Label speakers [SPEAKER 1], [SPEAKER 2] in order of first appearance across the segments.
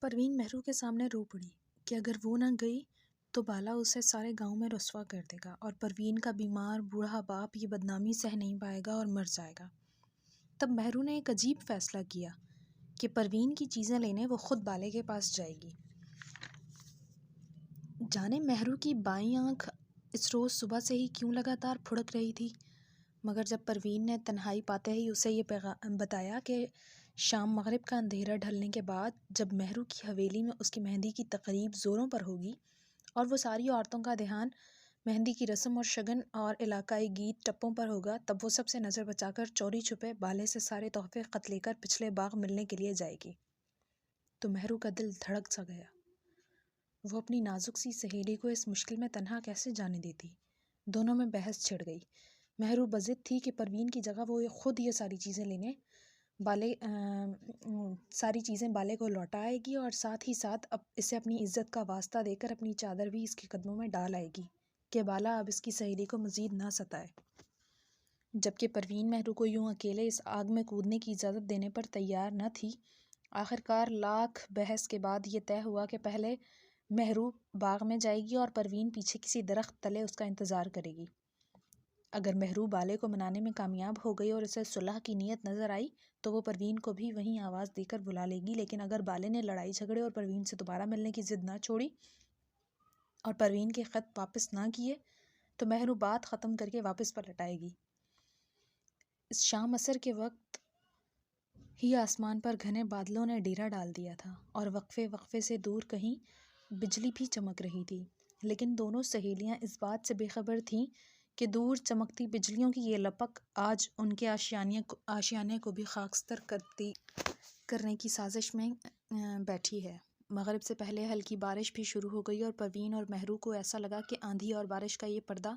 [SPEAKER 1] پروین مہرو کے سامنے رو پڑی کہ اگر وہ نہ گئی تو بالا اسے سارے گاؤں میں رسوا کر دے گا اور پروین کا بیمار بوڑھا باپ یہ بدنامی سہ نہیں پائے گا اور مر جائے گا۔ تب مہرو نے ایک عجیب فیصلہ کیا کہ پروین کی چیزیں لینے وہ خود بالے کے پاس جائے گی۔ جانے مہرو کی بائیں آنکھ اس روز صبح سے ہی کیوں لگاتار پھڑک رہی تھی، مگر جب پروین نے تنہائی پاتے ہی اسے یہ بتایا کہ شام مغرب کا اندھیرا ڈھلنے کے بعد جب مہرو کی حویلی میں اس کی مہندی کی تقریب زوروں پر ہوگی اور وہ ساری عورتوں کا دھیان مہندی کی رسم اور شگن اور علاقائی گیت ٹپوں پر ہوگا، تب وہ سب سے نظر بچا کر چوری چھپے بالے سے سارے تحفے خط لے کر پچھلے باغ ملنے کے لیے جائے گی۔ تو مہرو کا دل دھڑک سا گیا۔ وہ اپنی نازک سی سہیلی کو اس مشکل میں تنہا کیسے جانے دیتی؟ دونوں میں بحث چھڑ گئی۔ مہرو بضد تھی کہ پروین کی جگہ وہ خود یہ ساری چیزیں بالے کو لوٹا آئے گی اور ساتھ ہی ساتھ اسے اپنی عزت کا واسطہ دے کر اپنی چادر بھی اس کے قدموں میں ڈال آئے گی کہ بالا اب اس کی سہیلی کو مزید نہ ستائے۔ جبکہ پروین مہرو کو یوں اکیلے اس آگ میں کودنے کی اجازت دینے پر تیار نہ تھی، آخرکار لاکھ بحث کے بعد یہ طے ہوا کہ پہلے مہرو باغ میں جائے گی اور پروین پیچھے کسی درخت تلے اس کا انتظار کرے گی۔ اگر مہرو بالے کو منانے میں کامیاب ہو گئی اور اسے صلح کی نیت نظر آئی تو وہ پروین کو بھی وہیں آواز دے کر بلا لے گی، لیکن اگر بالے نے لڑائی جھگڑے اور پروین سے دوبارہ ملنے کی ضد نہ چھوڑی اور پروین کے خط واپس نہ کیے تو مہرو بات ختم کر کے واپس پلٹ آئے گی۔ اس شام عصر کے وقت ہی آسمان پر گھنے بادلوں نے ڈیرا ڈال دیا تھا اور وقفے وقفے سے دور کہیں بجلی بھی چمک رہی تھی، لیکن دونوں سہیلیاں اس بات سے بے خبر تھیں کہ دور چمکتی بجلیوں کی یہ لپک آج ان کے آشیانے کو بھی خاکستر کرنے کی سازش میں بیٹھی ہے۔ مغرب سے پہلے ہلکی بارش بھی شروع ہو گئی اور پروین اور مہرو کو ایسا لگا کہ آندھی اور بارش کا یہ پردہ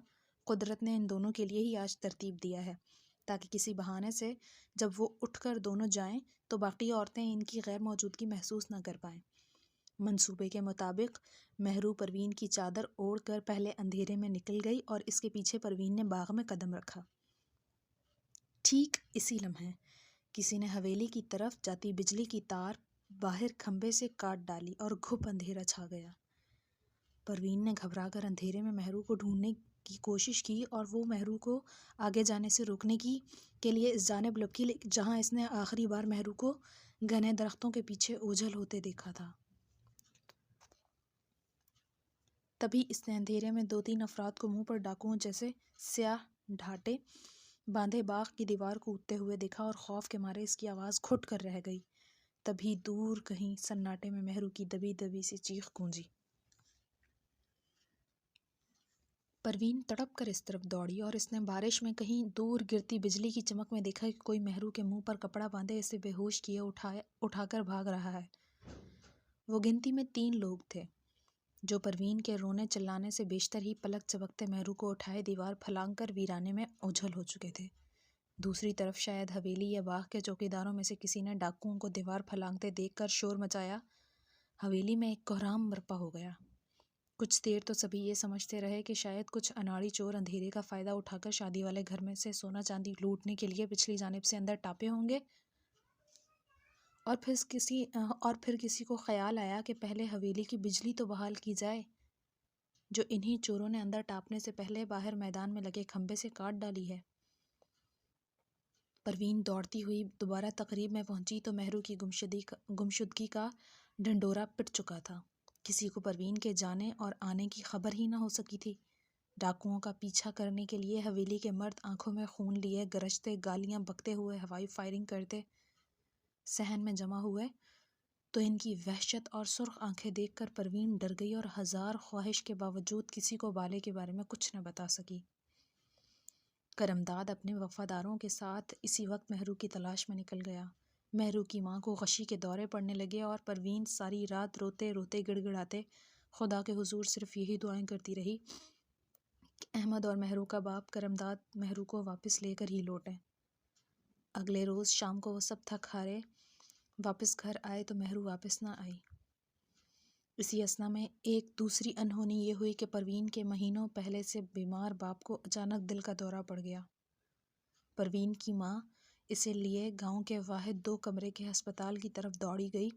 [SPEAKER 1] قدرت نے ان دونوں کے لیے ہی آج ترتیب دیا ہے، تاکہ کسی بہانے سے جب وہ اٹھ کر دونوں جائیں تو باقی عورتیں ان کی غیر موجودگی محسوس نہ کر پائیں۔ منصوبے کے مطابق مہرو پروین کی چادر اوڑھ کر پہلے اندھیرے میں نکل گئی اور اس کے پیچھے پروین نے باغ میں قدم رکھا۔ ٹھیک اسی لمحے کسی نے حویلی کی طرف جاتی بجلی کی تار باہر کھمبے سے کاٹ ڈالی اور گھپ اندھیرا چھا گیا۔ پروین نے گھبرا کر اندھیرے میں مہرو کو ڈھونڈنے کی کوشش کی اور وہ مہرو کو آگے جانے سے روکنے کے لیے اس جانب لپکی جہاں اس نے آخری بار مہرو کو گھنے درختوں کے پیچھے اوجھل ہوتے دیکھا تھا۔ تبھی اس نے اندھیرے میں دو تین افراد کو منہ پر ڈاکوؤں جیسے سیاہ ڈھاٹے باندھے باغ کی دیوار کودتے ہوئے دیکھا اور خوف کے مارے اس کی آواز گھٹ کر رہ گئی۔ تبھی دور کہیں سناٹے میں مہرو کی دبی دبی سی چیخ گونجی۔ پروین تڑپ کر اس طرف دوڑی اور اس نے بارش میں کہیں دور گرتی بجلی کی چمک میں دیکھا کہ کوئی مہرو کے منہ پر کپڑا باندھے اسے بے ہوش کیے اٹھا کر بھاگ رہا ہے۔ وہ گنتی میں 3 لوگ تھے جو پروین کے رونے چلانے سے بیشتر ہی پلک جھپکتے مہرو کو اٹھائے دیوار پھلانگ کر ویرانے میں اوجھل ہو چکے تھے۔ دوسری طرف شاید حویلی یا باغ کے چوکیداروں میں سے کسی نے ڈاکوؤں کو دیوار پھلانگتے دیکھ کر شور مچایا۔ حویلی میں ایک کہرام برپا ہو گیا۔ کچھ دیر تو سبھی یہ سمجھتے رہے کہ شاید کچھ اناڑی چور اندھیرے کا فائدہ اٹھا کر شادی والے گھر میں سے سونا چاندی لوٹنے کے لیے پچھلی جانب سے اندر ٹاپے ہوں گے، اور پھر کسی کو خیال آیا کہ پہلے حویلی کی بجلی تو بحال کی جائے جو انہی چوروں نے اندر ٹاپنے سے پہلے باہر میدان میں لگے کھمبے سے کاٹ ڈالی ہے۔ پروین دوڑتی ہوئی دوبارہ تقریب میں پہنچی تو مہرو کی گمشدگی کا ڈھنڈورا پٹ چکا تھا۔ کسی کو پروین کے جانے اور آنے کی خبر ہی نہ ہو سکی تھی۔ ڈاکوؤں کا پیچھا کرنے کے لیے حویلی کے مرد آنکھوں میں خون لیے گرجتے گالیاں بکتے ہوئے ہوائی فائرنگ کرتے صحن میں جمع ہوئے تو ان کی وحشت اور سرخ آنکھیں دیکھ کر پروین ڈر گئی اور ہزار خواہش کے باوجود کسی کو بالے کے بارے میں کچھ نہ بتا سکی۔ کرمداد اپنے وفاداروں کے ساتھ اسی وقت مہرو کی تلاش میں نکل گیا۔ مہرو کی ماں کو غشی کے دورے پڑنے لگے اور پروین ساری رات روتے روتے گڑ گڑاتے خدا کے حضور صرف یہی دعائیں کرتی رہی کہ احمد اور مہرو کا باپ کرمداد مہرو کو واپس لے کر ہی لوٹیں۔ اگلے روز شام کو وہ سب تھک ہارے واپس گھر آئے تو مہرو واپس نہ آئی۔ اسی اثنا میں ایک دوسری انہونی یہ ہوئی کہ پروین کے مہینوں پہلے سے بیمار باپ کو اچانک دل کا دورہ پڑ گیا۔ پروین کی ماں اسے لیے گاؤں کے واحد 2 کمرے کے ہسپتال کی طرف دوڑی گئی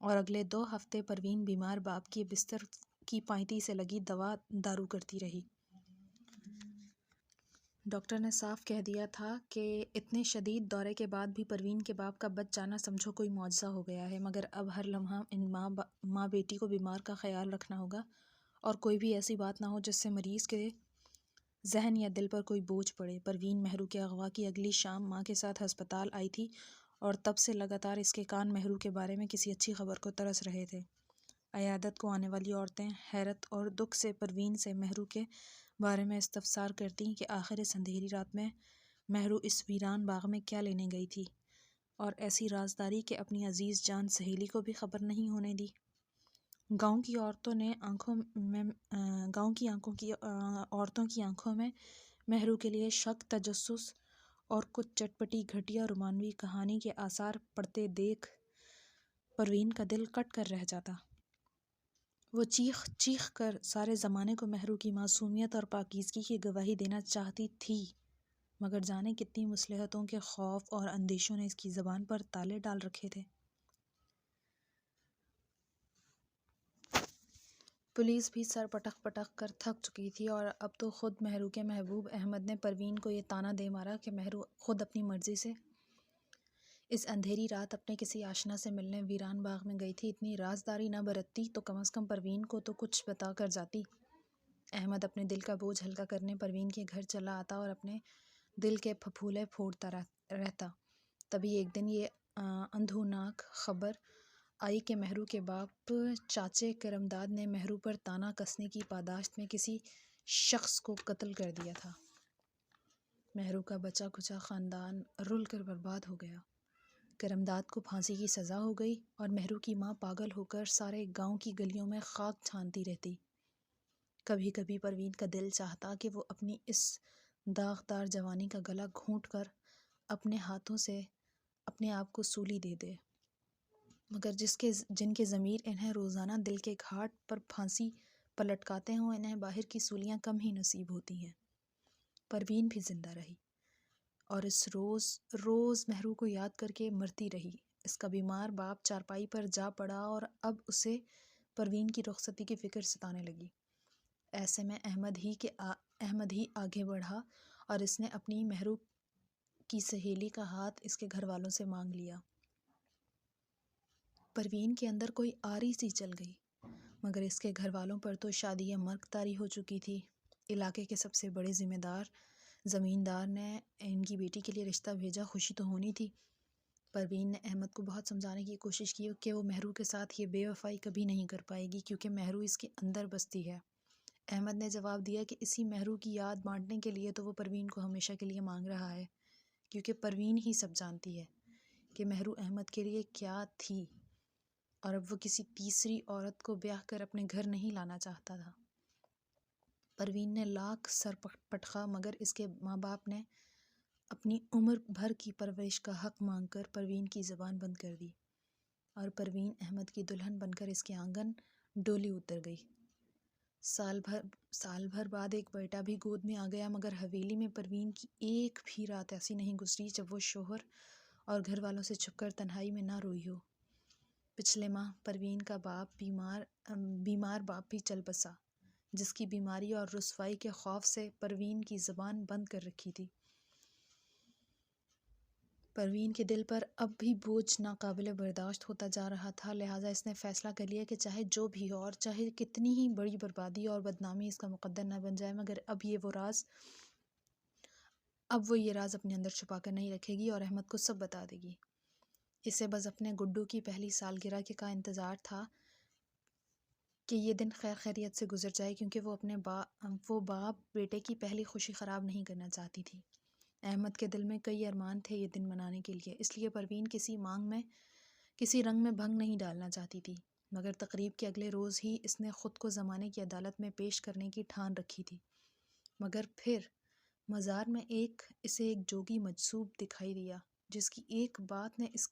[SPEAKER 1] اور اگلے 2 ہفتے پروین بیمار باپ کی بستر کی پائنتی سے لگی دوا دارو کرتی رہی۔ ڈاکٹر نے صاف کہہ دیا تھا کہ اتنے شدید دورے کے بعد بھی پروین کے باپ کا بچ جانا سمجھو کوئی معجزہ ہو گیا ہے، مگر اب ہر لمحہ ان ماں بیٹی کو بیمار کا خیال رکھنا ہوگا اور کوئی بھی ایسی بات نہ ہو جس سے مریض کے ذہن یا دل پر کوئی بوجھ پڑے۔ پروین مہرو کے اغوا کی اگلی شام ماں کے ساتھ ہسپتال آئی تھی اور تب سے لگاتار اس کے کان مہرو کے بارے میں کسی اچھی خبر کو ترس رہے تھے۔ عیادت کو آنے والی عورتیں حیرت اور دکھ سے پروین سے مہرو کے بارے میں استفسار کرتیں کہ آخر اس اندھیری رات میں مہرو اس ویران باغ میں کیا لینے گئی تھی، اور ایسی رازداری کہ اپنی عزیز جان سہیلی کو بھی خبر نہیں ہونے دی۔ گاؤں کی عورتوں کی آنکھوں میں مہرو کے لیے شک، تجسس اور کچھ چٹپٹی گھٹیا رومانوی کہانی کے آثار پڑتے دیکھ پروین کا دل کٹ کر رہ جاتا۔ وہ چیخ چیخ کر سارے زمانے کو مہرو کی معصومیت اور پاکیزگی کی گواہی دینا چاہتی تھی، مگر جانے کتنی مصلحتوں کے خوف اور اندیشوں نے اس کی زبان پر تالے ڈال رکھے تھے۔ پولیس بھی سر پٹک پٹک کر تھک چکی تھی اور اب تو خود مہرو کے محبوب احمد نے پروین کو یہ طعنہ دے مارا کہ مہرو خود اپنی مرضی سے اس اندھیری رات اپنے کسی آشنا سے ملنے ویران باغ میں گئی تھی۔ اتنی رازداری نہ برتتی تو کم از کم پروین کو تو کچھ بتا کر جاتی۔ احمد اپنے دل کا بوجھ ہلکا کرنے پروین کے گھر چلا آتا اور اپنے دل کے پھپھولے پھوڑتا رہتا۔ تبھی ایک دن یہ اندھوناک خبر آئی کہ مہرو کے باپ چاچے کرمداد نے مہرو پر طعنہ کسنے کی پاداشت میں کسی شخص کو قتل کر دیا تھا۔ مہرو کا بچا کھچا خاندان رل کر برباد ہو گیا۔ کرمداد کو پھانسی کی سزا ہو گئی اور مہرو کی ماں پاگل ہو کر سارے گاؤں کی گلیوں میں خاک چھانتی رہتی۔ کبھی کبھی پروین کا دل چاہتا کہ وہ اپنی اس داغدار جوانی کا گلا گھونٹ کر اپنے ہاتھوں سے اپنے آپ کو سولی دے دے، مگر جن کے ضمیر انہیں روزانہ دل کے گھاٹ پر پھانسی پر لٹکاتے ہوں، انہیں باہر کی سولیاں کم ہی نصیب ہوتی ہیں۔ پروین بھی زندہ رہی اور اس روز مہرو کو یاد کر کے مرتی رہی۔ اس کا بیمار باپ چارپائی پر جا پڑا اور اب اسے پروین کی رخصتی کی فکر ستانے لگی۔ ایسے میں احمد ہی آگے بڑھا اور اس نے اپنی مہرو کی سہیلی کا ہاتھ اس کے گھر والوں سے مانگ لیا۔ پروین کے اندر کوئی آری سی چل گئی، مگر اس کے گھر والوں پر تو شادی مرگ طاری ہو چکی تھی۔ علاقے کے سب سے بڑے زمیندار نے ان کی بیٹی کے لیے رشتہ بھیجا، خوشی تو ہونی تھی۔ پروین نے احمد کو بہت سمجھانے کی کوشش کی کہ وہ مہرو کے ساتھ یہ بے وفائی کبھی نہیں کر پائے گی، کیونکہ مہرو اس کے اندر بستی ہے۔ احمد نے جواب دیا کہ اسی مہرو کی یاد بانٹنے کے لیے تو وہ پروین کو ہمیشہ کے لیے مانگ رہا ہے، کیونکہ پروین ہی سب جانتی ہے کہ مہرو احمد کے لیے کیا تھی، اور اب وہ کسی تیسری عورت کو بیاہ کر اپنے گھر نہیں لانا چاہتا تھا۔ پروین نے لاکھ سر پٹخا، مگر اس کے ماں باپ نے اپنی عمر بھر کی پرورش کا حق مانگ کر پروین کی زبان بند کر دی، اور پروین احمد کی دلہن بن کر اس کے آنگن ڈولی اتر گئی۔ سال بھر بعد ایک بیٹا بھی گود میں آ گیا، مگر حویلی میں پروین کی ایک بھی رات ایسی نہیں گزری جب وہ شوہر اور گھر والوں سے چھپ کر تنہائی میں نہ روئی ہو۔ پچھلے ماہ پروین کا بیمار باپ بھی چل بسا، جس کی بیماری اور رسوائی کے خوف سے پروین کی زبان بند کر رکھی تھی۔ پروین کے دل پر اب بھی بوجھ ناقابل برداشت ہوتا جا رہا تھا، لہٰذا اس نے فیصلہ کر لیا کہ چاہے جو بھی ہو اور چاہے کتنی ہی بڑی بربادی اور بدنامی اس کا مقدر نہ بن جائے، مگر اب وہ یہ راز اپنے اندر چھپا کر نہیں رکھے گی اور احمد کو سب بتا دے گی۔ اسے بس اپنے گڈو کی پہلی سالگرہ کا انتظار تھا کہ یہ دن خیر خیریت سے گزر جائے، کیونکہ وہ باپ بیٹے کی پہلی خوشی خراب نہیں کرنا چاہتی تھی۔ احمد کے دل میں کئی ارمان تھے یہ دن منانے کے لیے، اس لیے پروین کسی رنگ میں بھنگ نہیں ڈالنا چاہتی تھی، مگر تقریب کے اگلے روز ہی اس نے خود کو زمانے کی عدالت میں پیش کرنے کی ٹھان رکھی تھی۔ مگر پھر مزار میں اسے ایک جوگی مجذوب دکھائی دیا، جس کی ایک بات نے اس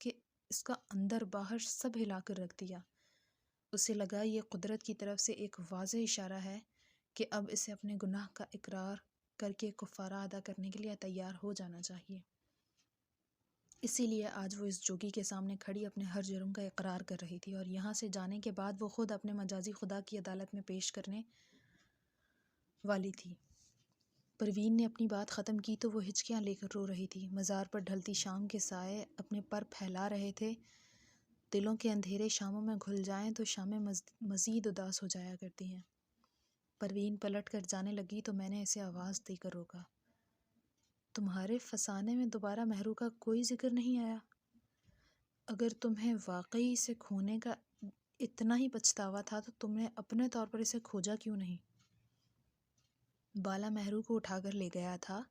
[SPEAKER 1] کا اندر باہر سب ہلا کر رکھ دیا۔ اسے لگا یہ قدرت کی طرف سے ایک واضح اشارہ ہے کہ اب اسے اپنے گناہ کا اقرار کر کے کفارہ ادا کرنے کے لیے تیار ہو جانا چاہیے۔ اسی لیے آج وہ اس جوگی کے سامنے کھڑی اپنے ہر جرم کا اقرار کر رہی تھی، اور یہاں سے جانے کے بعد وہ خود اپنے مجازی خدا کی عدالت میں پیش کرنے والی تھی۔ پروین نے اپنی بات ختم کی تو وہ ہچکیاں لے کر رو رہی تھی۔ مزار پر ڈھلتی شام کے سائے اپنے پر پھیلا رہے تھے۔ دلوں کے اندھیرے شاموں میں گھل جائیں تو شامیں مزید اداس ہو جایا کرتی ہیں۔ پروین پلٹ کر جانے لگی تو میں نے اسے آواز دے کر روکا۔ تمہارے فسانے میں دوبارہ مہرو کا کوئی ذکر نہیں آیا؟ اگر تمہیں واقعی اسے کھونے کا اتنا ہی پچھتاوا تھا تو تم نے اپنے طور پر اسے کھوجا کیوں نہیں؟ بالا مہرو کو اٹھا کر لے گیا تھا،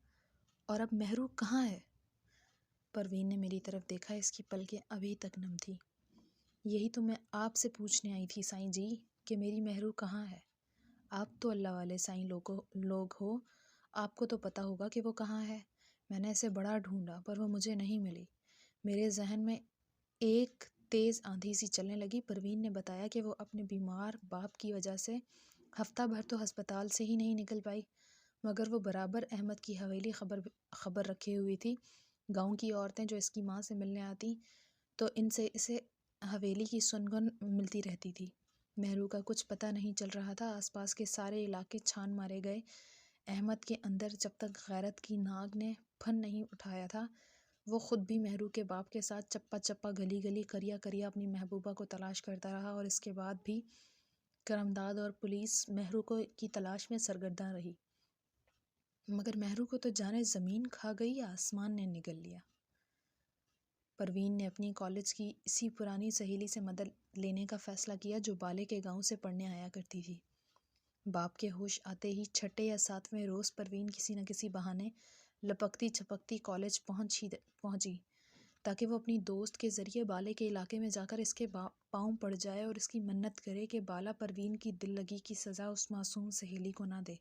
[SPEAKER 1] اور اب مہرو کہاں ہے؟ پروین نے میری طرف دیکھا، اس کی پلکیں ابھی تک نم تھی۔ یہی تو میں آپ سے پوچھنے آئی تھی سائیں جی کہ میری مہرو کہاں ہے۔ آپ تو اللہ والے سائیں لوگ ہو، آپ کو تو پتہ ہوگا کہ وہ کہاں ہے۔ میں نے اسے بڑا ڈھونڈا پر وہ مجھے نہیں ملی۔ میرے ذہن میں ایک تیز آندھی سی چلنے لگی۔ پروین نے بتایا کہ وہ اپنے بیمار باپ کی وجہ سے ہفتہ بھر تو ہسپتال سے ہی نہیں نکل پائی، مگر وہ برابر احمد کی حویلی خبر رکھے ہوئی تھی۔ گاؤں کی عورتیں جو اس کی ماں سے ملنے آتی تو ان سے اسے حویلی کی سنگن ملتی رہتی تھی۔ مہرو کا کچھ پتہ نہیں چل رہا تھا۔ آس پاس کے سارے علاقے چھان مارے گئے۔ احمد کے اندر جب تک غیرت کی ناگ نے پھن نہیں اٹھایا تھا، وہ خود بھی مہرو کے باپ کے ساتھ چپا چپا گلی گلی کریا کریا اپنی محبوبہ کو تلاش کرتا رہا، اور اس کے بعد بھی کرمداد اور پولیس مہرو کی تلاش میں سرگرداں رہی، مگر مہرو کو تو جانے زمین کھا گئی یا آسمان نے نگل لیا۔ پروین نے اپنی کالج کی اسی پرانی سہیلی سے مدد لینے کا فیصلہ کیا جو بالے کے گاؤں سے پڑھنے آیا کرتی تھی۔ باپ کے ہوش آتے ہی چھٹے یا ساتویں روز پروین کسی نہ کسی بہانے لپکتی چھپکتی کالج پہنچی تاکہ وہ اپنی دوست کے ذریعے بالے کے علاقے میں جا کر اس کے پاؤں پڑ جائے اور اس کی منت کرے کہ بالا پروین کی دل لگی کی سزا اس معصوم سہیلی کو نہ دے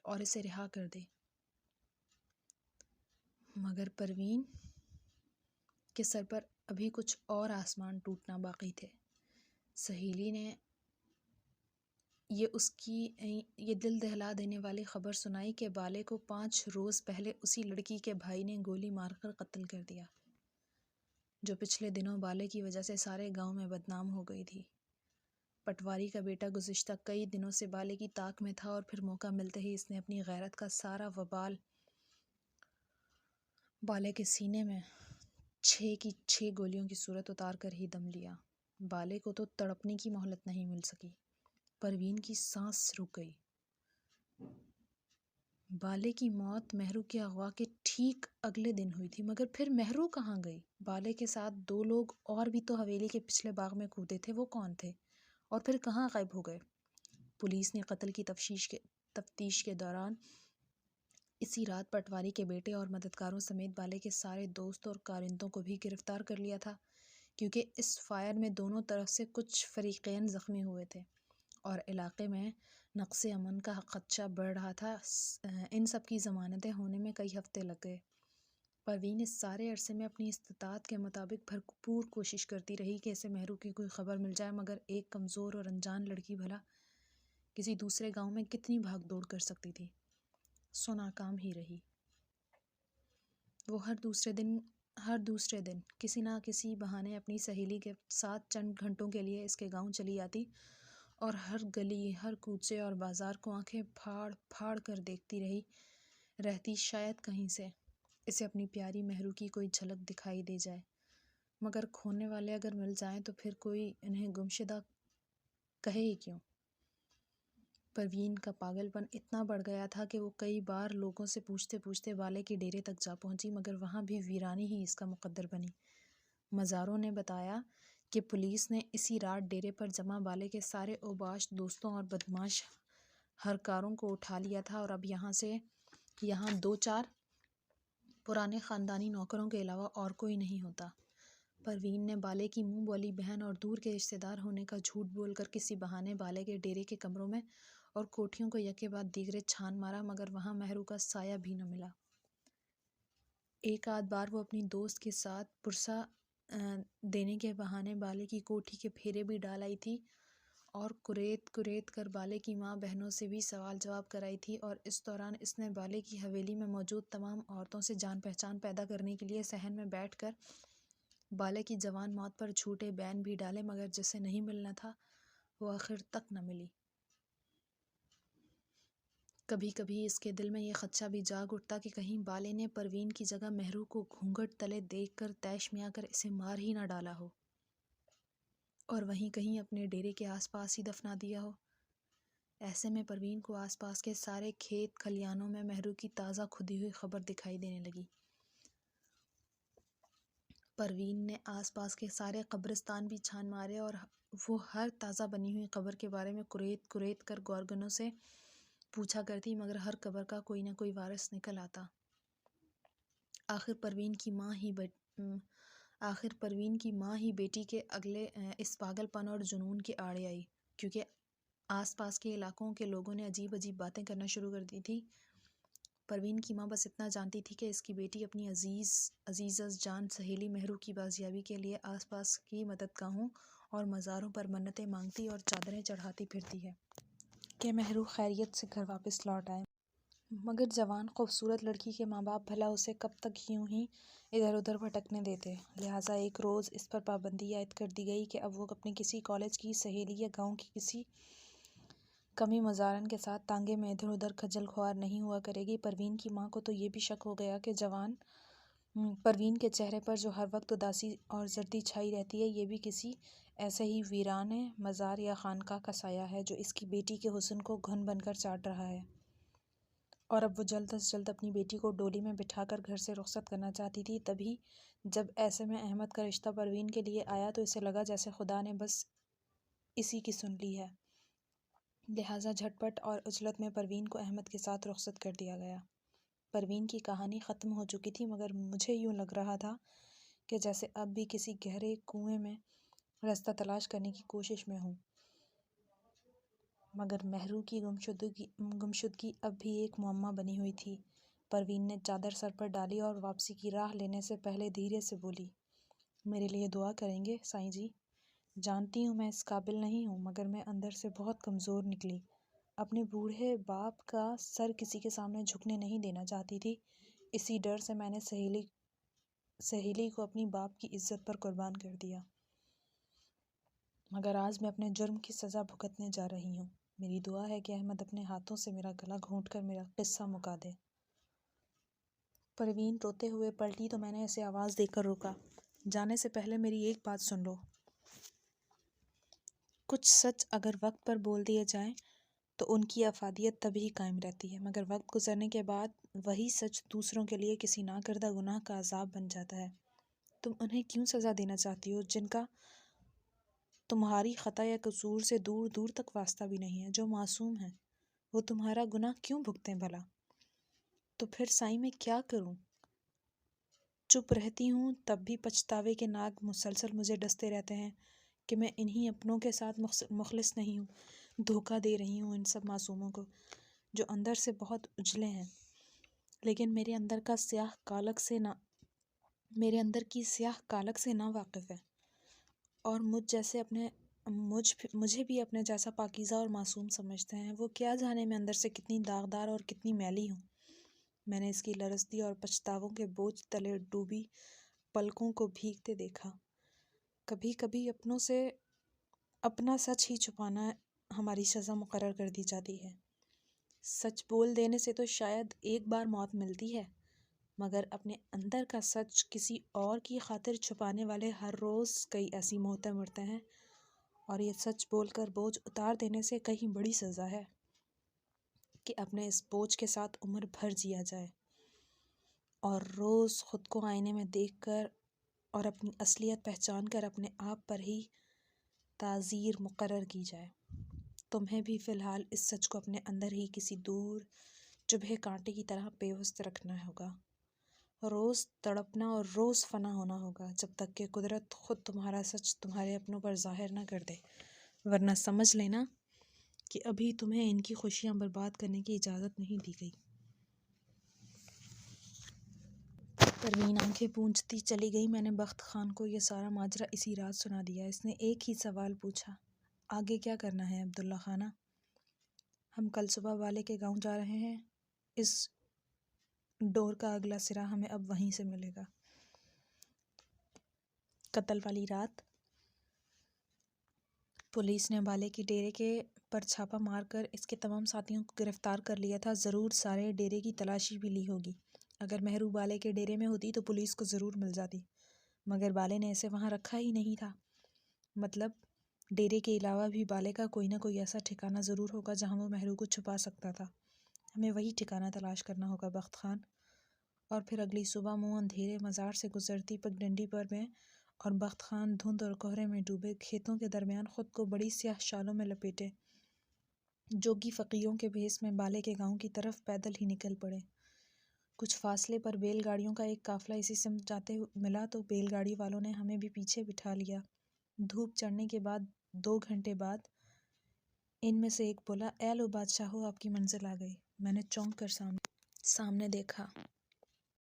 [SPEAKER 1] اور اسے رہا کر دے۔ مگر پروین کے سر پر ابھی کچھ اور آسمان ٹوٹنا باقی تھے۔ سہیلی نے یہ دل دہلا دینے والی خبر سنائی کہ بالے کو 5 روز پہلے اسی لڑکی کے بھائی نے گولی مار کر قتل کر دیا، جو پچھلے دنوں بالے کی وجہ سے سارے گاؤں میں بدنام ہو گئی تھی۔ پٹواری کا بیٹا گزشتہ کئی دنوں سے بالے کی طاق میں تھا، اور پھر موقع ملتے ہی اس نے اپنی غیرت کا سارا وبال بالے کے سینے میں 6 کی 6 گولیوں کی صورت اتار کر ہی دم لیا۔ بالے کو تو تڑپنے کی مہلت نہیں مل سکی۔ پروین کی سانس رک گئی۔ بالے کی موت مہرو کے اغوا کے ٹھیک اگلے دن ہوئی تھی، مگر پھر مہرو کہاں گئی؟ بالے کے ساتھ 2 لوگ اور بھی تو حویلی کے پچھلے باغ میں کودے تھے، وہ کون تھے اور پھر کہاں غائب ہو گئے؟ پولیس نے قتل کی تفتیش کے دوران اسی رات پٹواری کے بیٹے اور مددگاروں سمیت بالے کے سارے دوست اور کارندوں کو بھی گرفتار کر لیا تھا، کیونکہ اس فائر میں دونوں طرف سے کچھ فریقین زخمی ہوئے تھے اور علاقے میں نقص امن کا خدشہ بڑھ رہا تھا۔ ان سب کی ضمانتیں ہونے میں کئی ہفتے لگ گئے۔ پروین اس سارے عرصے میں اپنی استطاعت کے مطابق بھرپور کوشش کرتی رہی کہ اسے مہرو کی کوئی خبر مل جائے، مگر ایک کمزور اور انجان لڑکی بھلا کسی دوسرے گاؤں میں کتنی بھاگ دوڑ کر سکتی تھی؟ سو ناکام ہی رہی۔ وہ ہر دوسرے دن کسی نہ کسی بہانے اپنی سہیلی کے ساتھ چند گھنٹوں کے لیے اس کے گاؤں چلی آتی، اور ہر گلی، ہر کوچے اور بازار کو آنکھیں پھاڑ پھاڑ کر دیکھتی رہتی، شاید کہیں سے اسے اپنی پیاری مہرو کی کوئی جھلک دکھائی دے جائے۔ مگر کھونے والے اگر مل جائیں تو پھر کوئی انہیں گمشدہ کہے ہی کیوں؟ پروین کا پاگل پن اتنا بڑھ گیا تھا کہ وہ کئی بار لوگوں سے پوچھتے پوچھتے بالے کے ڈیرے تک جا پہنچی، مگر وہاں بھی ویرانی ہی اس کا مقدر بنی۔ مزاروں نے بتایا کہ پولیس نے اسی رات ڈیرے پر جمع بالے کے سارے اوباش دوستوں اور بدماش ہرکاروں کو اٹھا لیا تھا، اور اب یہاں 2-4 پرانے خاندانی نوکروں کے علاوہ اور کوئی نہیں ہوتا۔ پروین نے بالے کی منہ بولی بہن اور دور کے رشتہ دار ہونے کا جھوٹ بول کر کسی بہانے بالے کے ڈیرے کے کمروں میں اور کوٹھیوں کو یکے بعد دیگرے چھان مارا، مگر وہاں مہرو کا سایہ بھی نہ ملا۔ ایک آدھ بار وہ اپنی دوست کے ساتھ پرسہ دینے کے بہانے بالے کی کوٹھی کے پھیرے بھی ڈال آئی تھی، اور کریت کریت کر بالے کی ماں بہنوں سے بھی سوال جواب کرائی تھی، اور اس دوران اس نے بالے کی حویلی میں موجود تمام عورتوں سے جان پہچان پیدا کرنے کے لیے صحن میں بیٹھ کر بالے کی جوان موت پر جھوٹے بین بھی ڈالے، مگر جسے نہیں ملنا تھا وہ آخر تک نہ ملی۔ کبھی کبھی اس کے دل میں یہ خدشہ بھی جاگ اٹھتا کہ کہیں بالے نے پروین کی جگہ مہرو کو گھونگھٹ تلے دیکھ کر طیش میں آ کر اسے مار ہی نہ ڈالا ہو، اور وہیں کہیں اپنے ڈیرے کے آس پاس ہی دفنا دیا ہو۔ ایسے میں پروین کو آس پاس کے سارے کھیت کھلیانوں میں مہرو کی تازہ کھدی ہوئی خبر دکھائی دینے لگی۔ پروین نے آس پاس کے سارے قبرستان بھی چھان مارے، اور وہ ہر تازہ بنی ہوئی قبر کے بارے میں کریت کریت کر گورگنوں سے پوچھا کرتی، مگر ہر قبر کا کوئی نہ کوئی وارث نکل آتا۔ آخر پروین کی ماں ہی بیٹی کے اگلے اس پاگل پن اور جنون کے آڑے آئی، کیونکہ آس پاس کے علاقوں کے لوگوں نے عجیب عجیب باتیں کرنا شروع کر دی تھی۔ پروین کی ماں بس اتنا جانتی تھی کہ اس کی بیٹی اپنی عزیز جان سہیلی مہرو کی بازیابی کے لیے آس پاس کی مددگاہوں اور مزاروں پر منتیں مانگتی اور چادریں چڑھاتی پھرتی ہے کہ مہرو خیریت سے گھر واپس لوٹ آئے۔ مگر جوان خوبصورت لڑکی کے ماں باپ بھلا اسے کب تک یوں ہی ادھر ادھر بھٹکنے دیتے؟ لہٰذا ایک روز اس پر پابندی عائد کر دی گئی کہ اب وہ اپنی کسی کالج کی سہیلی یا گاؤں کی کسی کمی مزارن کے ساتھ تانگے میں ادھر ادھر کھجل خوار نہیں ہوا کرے گی۔ پروین کی ماں کو تو یہ بھی شک ہو گیا کہ جوان پروین کے چہرے پر جو ہر وقت اداسی اور زردی چھائی رہتی ہے، یہ بھی کسی ایسے ہی ویران مزار یا خانقاہ کا سایہ ہے جو اس کی بیٹی کے حسن کو گھن بن کر چاٹ رہا ہے۔ اور اب وہ جلد از جلد اپنی بیٹی کو ڈولی میں بٹھا کر گھر سے رخصت کرنا چاہتی تھی۔ تبھی جب ایسے میں احمد کا رشتہ پروین کے لیے آیا تو اسے لگا جیسے خدا نے بس اسی کی سن لی ہے، لہٰذا جھٹ پٹ اور عجلت میں پروین کو احمد کے ساتھ رخصت کر دیا گیا۔ پروین کی کہانی ختم ہو چکی تھی، مگر مجھے یوں لگ رہا تھا کہ جیسے اب بھی کسی گہرے کنویں میں راستہ تلاش کرنے کی کوشش میں ہوں۔ مگر مہرو کی گمشدگی اب بھی ایک معمہ بنی ہوئی تھی۔ پروین نے چادر سر پر ڈالی اور واپسی کی راہ لینے سے پہلے دھیرے سے بولی، میرے لیے دعا کریں گے سائیں جی؟ جانتی ہوں میں اس قابل نہیں ہوں، مگر میں اندر سے بہت کمزور نکلی۔ اپنے بوڑھے باپ کا سر کسی کے سامنے جھکنے نہیں دینا چاہتی تھی۔ اسی ڈر سے میں نے سہیلی کو اپنی باپ کی عزت پر قربان کر دیا، مگر آج میں اپنے جرم کی سزا بھگتنے جا رہی ہوں۔ میری دعا ہے کہ احمد اپنے ہاتھوں سے میرا گلا گھونٹ کر میرا قصہ مکا دے۔ پروین روتے ہوئے پلٹی تو میں نے اسے آواز دے کر روکا، جانے سے پہلے میری ایک بات سن لو۔ کچھ سچ اگر وقت پر بول دیے جائیں تو ان کی افادیت تبھی قائم رہتی ہے، مگر وقت گزرنے کے بعد وہی سچ دوسروں کے لیے کسی ناکردہ گناہ کا عذاب بن جاتا ہے۔ تم انہیں کیوں سزا دینا چاہتی ہو جن کا تمہاری خطا یا قصور سے دور دور تک واسطہ بھی نہیں ہے؟ جو معصوم ہیں وہ تمہارا گناہ کیوں بھگتیں بھلا؟ تو پھر سائیں میں کیا کروں؟ چپ رہتی ہوں تب بھی پچھتاوے کے ناگ مسلسل مجھے ڈستے رہتے ہیں کہ میں انہی اپنوں کے ساتھ مخلص نہیں ہوں، دھوکہ دے رہی ہوں ان سب معصوموں کو جو اندر سے بہت اجلے ہیں، لیکن میرے اندر کی سیاہ کالک سے نا واقف ہے، اور مجھے بھی اپنے جیسا پاکیزہ اور معصوم سمجھتے ہیں۔ وہ کیا جانے میں اندر سے کتنی داغدار اور کتنی میلی ہوں۔ میں نے اس کی لرزتی اور پچھتاووں کے بوجھ تلے ڈوبی پلکوں کو بھیگتے دیکھا۔ کبھی کبھی اپنوں سے اپنا سچ ہی چھپانا ہماری سزا مقرر کر دی جاتی ہے۔ سچ بول دینے سے تو شاید ایک بار موت ملتی ہے، مگر اپنے اندر کا سچ کسی اور کی خاطر چھپانے والے ہر روز کئی ایسی موتیں مرتے ہیں، اور یہ سچ بول کر بوجھ اتار دینے سے کہیں بڑی سزا ہے کہ اپنے اس بوجھ کے ساتھ عمر بھر جیا جائے، اور روز خود کو آئینے میں دیکھ کر اور اپنی اصلیت پہچان کر اپنے آپ پر ہی تعزیر مقرر کی جائے۔ تمہیں بھی فی الحال اس سچ کو اپنے اندر ہی کسی دور چبھے کانٹے کی طرح پیوست رکھنا ہوگا، روز تڑپنا اور روز فنا ہونا ہوگا، جب تک کہ قدرت خود تمہارا سچ تمہارے اپنوں پر ظاہر نہ کر دے، ورنہ سمجھ لینا کہ ابھی تمہیں ان کی خوشیاں برباد کرنے کی اجازت نہیں دی گئی۔ پروین آنکھیں پونچھتی چلی گئی۔ میں نے بخت خان کو یہ سارا ماجرا اسی رات سنا دیا۔ اس نے ایک ہی سوال پوچھا، آگے کیا کرنا ہے عبداللہ خانہ؟ ہم کل صبح والے کے گاؤں جا رہے ہیں، اس ڈور کا اگلا سرا ہمیں اب وہیں سے ملے گا۔ قتل والی رات پولیس نے بالے کے ڈیرے کے پر چھاپا مار کر اس کے تمام ساتھیوں کو گرفتار کر لیا تھا۔ ضرور سارے ڈیرے کی تلاشی بھی لی ہوگی۔ اگر مہرو بالے کے ڈیرے میں ہوتی تو پولیس کو ضرور مل جاتی، مگر بالے نے اسے وہاں رکھا ہی نہیں تھا۔ مطلب ڈیرے کے علاوہ بھی بالے کا کوئی نہ کوئی ایسا ٹھکانہ ضرور ہوگا جہاں وہ مہرو کو چھپا سکتا تھا۔ ہمیں وہی ٹھکانہ تلاش کرنا ہوگا بخت خان۔ اور پھر اگلی صبح منہ اندھیرے مزار سے گزرتی پگڈنڈی پر میں اور بخت خان دھند اور کوہرے میں ڈوبے کھیتوں کے درمیان خود کو بڑی سیاہ شالوں میں لپیٹے جوگی فقیروں کے بھیس میں بالے کے گاؤں کی طرف پیدل ہی نکل پڑے۔ کچھ فاصلے پر بیل گاڑیوں کا ایک قافلہ اسی سمت جاتے ملا تو بیل گاڑی والوں نے ہمیں بھی پیچھے بٹھا لیا۔ دھوپ چڑھنے کے بعد 2 گھنٹے بعد ان میں سے ایک بولا، اے لو بادشاہو، آپ کی منزل آ گئی۔ میں نے چونک کر سامنے دیکھا۔